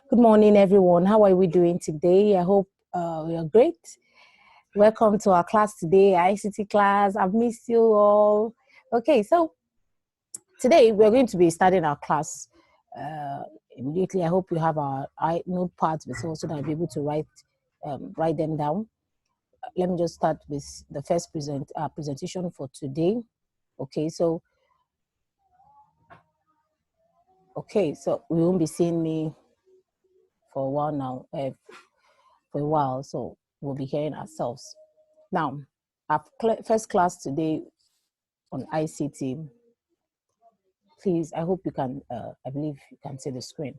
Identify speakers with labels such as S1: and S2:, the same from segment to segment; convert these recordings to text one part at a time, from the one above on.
S1: Good morning, everyone. How are we doing today? I hope we are great. Welcome to our class today, ICT class. I've missed you all. Okay, so today we're going to be starting our class immediately. I hope you have our notepads with us so that I'll be able to write them down. Let me just start with the first presentation for today. Okay, so we won't be seeing me for a while now. So we'll be hearing ourselves. Now, our first class today on ICT, please, I hope you can, I believe you can see the screen.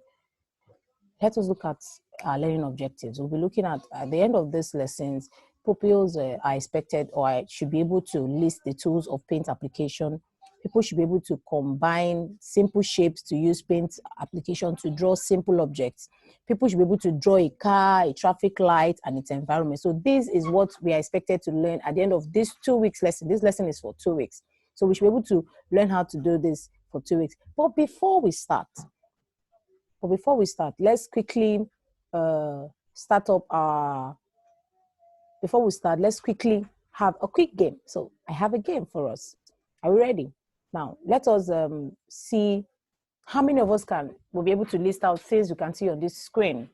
S1: Let us look at our learning objectives. We'll be looking at the end of these lessons, pupils are expected or should be able to list the tools of paint application. People should be able to combine simple shapes to use paint application to draw simple objects. People should be able to draw a car, a traffic light, and its environment. So this is what we are expected to learn at the end of this 2 weeks lesson. This lesson is for 2 weeks. So we should be able to learn how to do this for 2 weeks. But before we start, let's quickly let's quickly have a quick game. So I have a game for us. Are we ready? Now, let us see how many of us will be able to list out things you can see on this screen.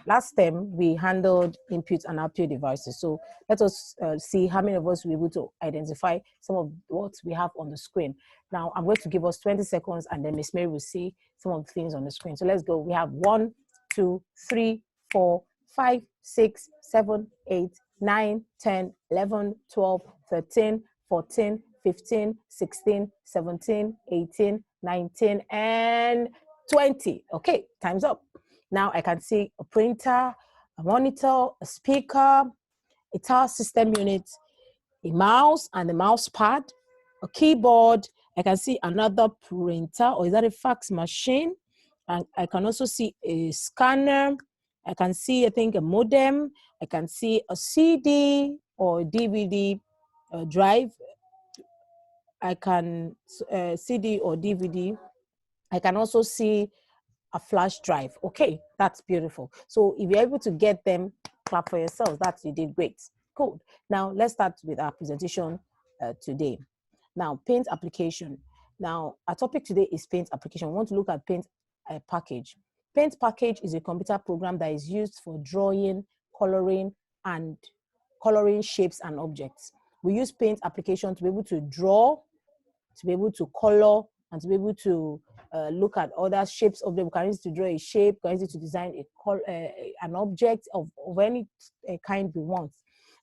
S1: Last time, we handled input and output devices. So let us see how many of us will be able to identify some of what we have on the screen. Now, I'm going to give us 20 seconds and then Miss Mary will see some of the things on the screen. So let's go. We have 1, 2, 3, 4, 5, 6, 7, 8, 9, 10, 11, 12, 13, 14, 15, 16, 17, 18, 19, and 20. Okay, time's up. Now I can see a printer, a monitor, a speaker, a tower system unit, a mouse and a mouse pad, a keyboard. I can see another printer, or is that a fax machine? And I can also see a scanner. I can see, I think, a modem. I can see a CD or DVD drive. I can CD or DVD. I can also see a flash drive. Okay, that's beautiful. So if you're able to get them, clap for yourselves. You did great. Cool. Now let's start with our presentation today. Now, paint application. Now, our topic today is paint application. We want to look at paint package. Paint package is a computer program that is used for drawing, coloring shapes and objects. We use paint application to be able to draw, to be able to color, and to be able to look at other shapes of them. We can use it to draw a shape, we can use it to design an object of any kind we want.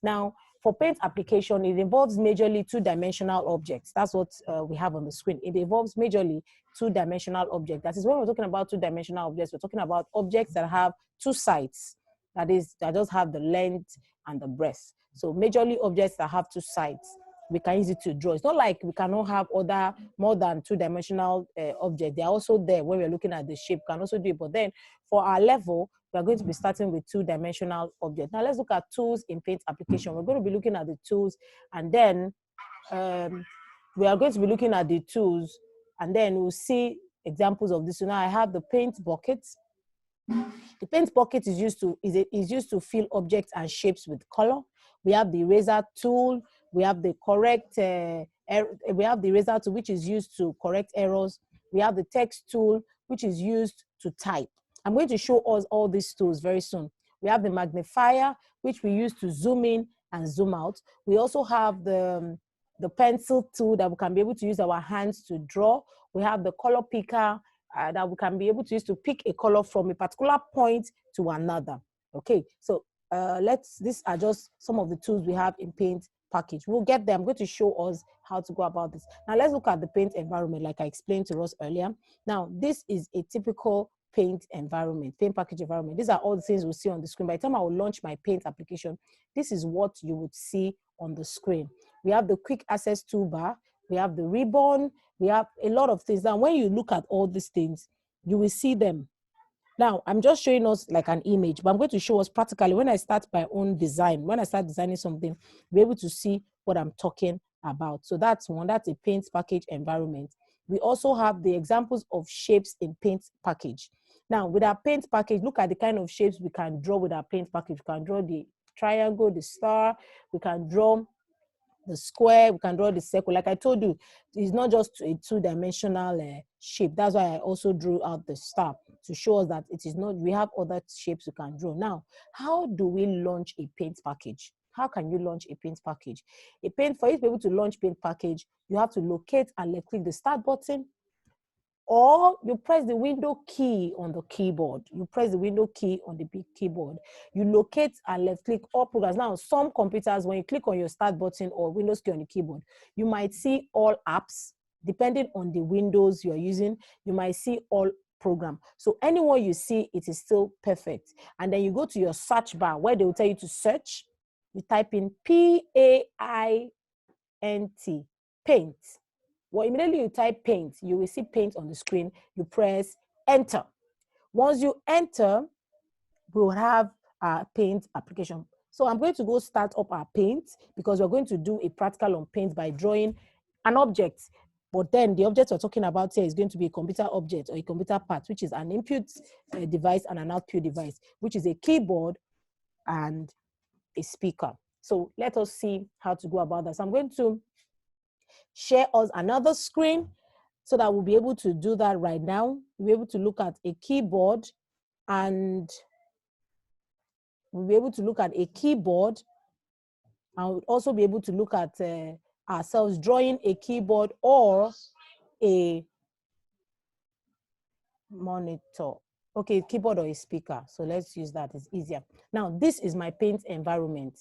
S1: Now, for paint application, it involves majorly two-dimensional objects. That's what we have on the screen. It involves majorly two-dimensional objects. That is, when we're talking about two-dimensional objects, we're talking about objects that have two sides. That is, that just have the length and the breadth. So majorly objects that have two sides, we can use it to draw. It's not like we cannot have other more than two-dimensional objects. They're also there when we're looking at the shape, can also do it. But then for our level, we're going to be starting with two-dimensional objects. Now let's look at tools in paint application. We're going to be looking at the tools, and then we are going to be looking at the tools, and then we'll see examples of this. So now I have the paint bucket. The paint bucket is used to fill objects and shapes with color. We have the eraser tool. We have the eraser tool, which is used to correct errors. We have the text tool, which is used to type. I'm going to show us all these tools very soon. We have the magnifier, which we use to zoom in and zoom out. We also have the pencil tool that we can be able to use our hands to draw. We have the color picker that we can be able to use to pick a color from a particular point to another. Okay, so these are just some of the tools we have in paint package. We'll get there. I'm going to show us how to go about this. Now let's look at the paint environment, like I explained to us earlier. Now this is a typical paint environment, paint package environment. These are all the things we'll see on the screen. By the time I will launch my paint application, this is what you would see on the screen. We have the quick access toolbar, we have the ribbon, we have a lot of things. Now when you look at all these things, you will see them. Now, I'm just showing us like an image, but I'm going to show us practically when I start my own design. When I start designing something, be able to see what I'm talking about. So that's one, that's a paint package environment. We also have the examples of shapes in paint package. Now, with our paint package, look at the kind of shapes we can draw with our paint package. We can draw the triangle, the star, we can draw the square, we can draw the circle. Like I told you, it's not just a two-dimensional shape. That's why I also drew out the star to show us that it is not, we have other shapes we can draw. Now, how do we launch a paint package? How can you launch a paint package? For you to be able to launch paint package, you have to locate and click the start button, or you press the window key on the keyboard. You press the window key on the big keyboard. You locate and left click all programs. Now, some computers, when you click on your start button or Windows key on the keyboard, you might see all apps. Depending on the Windows you're using, you might see all program. So anyone you see, it is still perfect. And then you go to your search bar where they will tell you to search. You type in P-A-I-N-T, paint. Well, immediately you type paint, you will see paint on the screen. You press enter. Once you enter, we'll have our paint application. So I'm going to go start up our paint because we're going to do a practical on paint by drawing an object. But then the object we're talking about here is going to be a computer object or a computer part, which is an input device and an output device, which is a keyboard and a speaker. So let us see how to go about that. So I'm going to share us another screen so that we'll be able to do that right now. We'll be able to look at a keyboard, and we'll be able to look at a keyboard, and we'll also be able to look at ourselves drawing a keyboard or a monitor. Okay, keyboard or a speaker. So let's use that, it's easier. Now, this is my paint environment.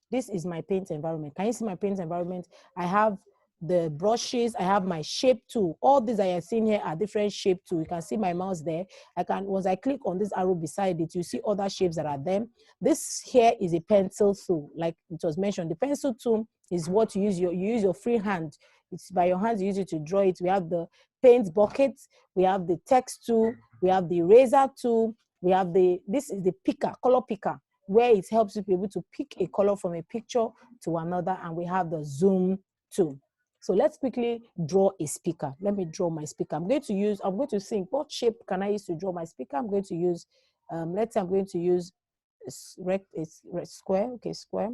S1: This is my paint environment. Can you see my paint environment? I have the brushes, I have my shape tool. All these I have seen here are different shape tools. You can see my mouse there. Once I click on this arrow beside it, you see other shapes that are there. This here is a pencil tool, like it was mentioned. The pencil tool is what you use your free hand. It's by your hands, you use it to draw it. We have the paint bucket, we have the text tool, we have the eraser tool, we have this is the picker, color picker, where it helps you be able to pick a color from a picture to another, and we have the zoom tool. So let's quickly draw a speaker. Let me draw my speaker. I'm going to think, what shape can I use to draw my speaker? I'm going to use, let's say I'm going to use a square, okay, square.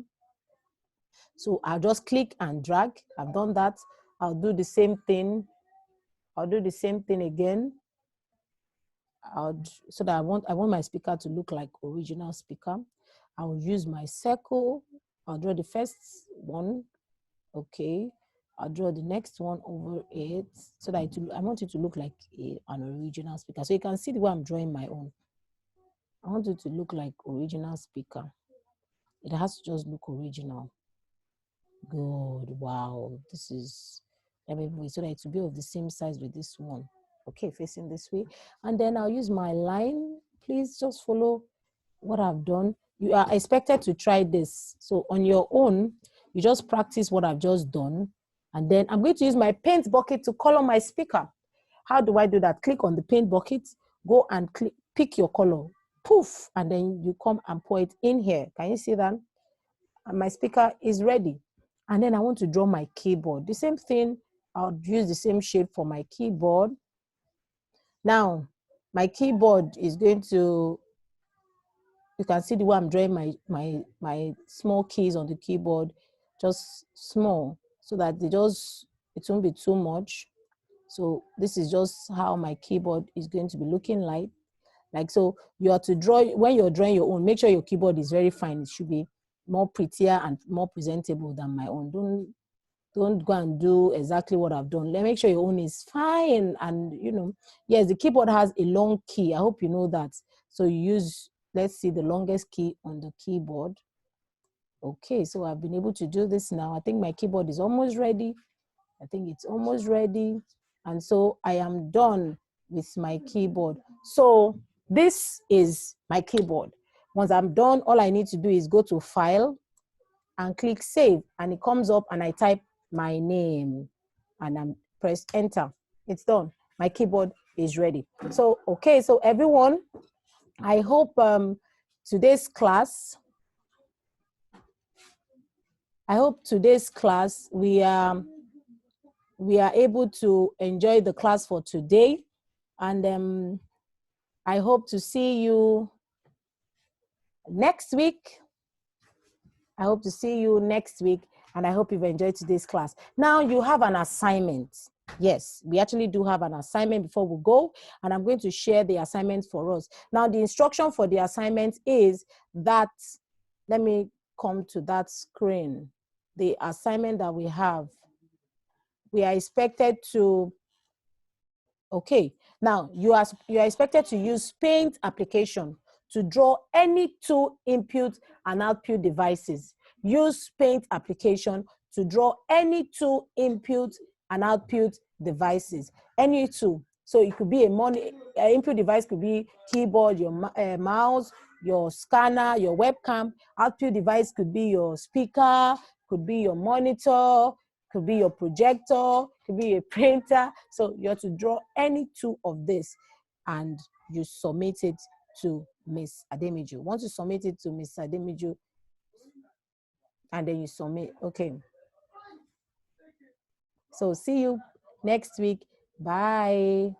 S1: So I'll just click and drag. I've done that. I'll do the same thing. I'll do the same thing again. So that I want my speaker to look like original speaker. I'll use my circle. I'll draw the first one. Okay. I'll draw the next one over it so that I want it to look like an original speaker. So you can see the way I'm drawing my own. I want it to look like original speaker. It has to just look original. Good. Wow. This is, so that it will be of the same size with this one. Okay, facing this way. And then I'll use my line. Please just follow what I've done. You are expected to try this. So on your own, you just practice what I've just done. And then I'm going to use my paint bucket to color my speaker. How do I do that? Click on the paint bucket, go and pick your color, poof, and then you come and pour it in here. Can you see that? And my speaker is ready. And then I want to draw my keyboard. The same thing, I'll use the same shape for my keyboard. Now, my keyboard is going to, you can see the way I'm drawing my small keys on the keyboard, just small, so that it won't be too much. So this is just how my keyboard is going to be looking like. So you have to draw, when you're drawing your own, make sure your keyboard is very fine. It should be more prettier and more presentable than my own. Don't go and do exactly what I've done. Make sure your own is fine. And yes, the keyboard has a long key. I hope you know that. So you use, let's see, the longest key on the keyboard. Okay, so I've been able to do this now. I think my keyboard is almost ready. I think it's almost ready. And so I am done with my keyboard. So this is my keyboard. Once I'm done, all I need to do is go to File and click Save. And it comes up and I type my name and I'm press Enter. It's done. My keyboard is ready. So, okay, so everyone, I hope today's class we are able to enjoy the class for today. And I hope to see you next week. I hope to see you next week, and I hope you've enjoyed today's class. Now you have an assignment. Yes, we actually do have an assignment before we go, and I'm going to share the assignment for us. Now, the instruction for the assignment is that, let me come to that screen. The assignment that we have, we are expected to, okay, now you are expected to use Paint application to draw any two input and output devices. Use Paint application to draw any two input and output devices. Any two. So it could be input device could be keyboard, your mouse, your scanner, your webcam. Output device could be your speaker, could be your monitor, could be your projector, could be a printer. So you have to draw any two of this and you submit it to Miss Ademiju. Once you submit it to Miss Ademiju, and then you submit, okay. So see you next week. Bye.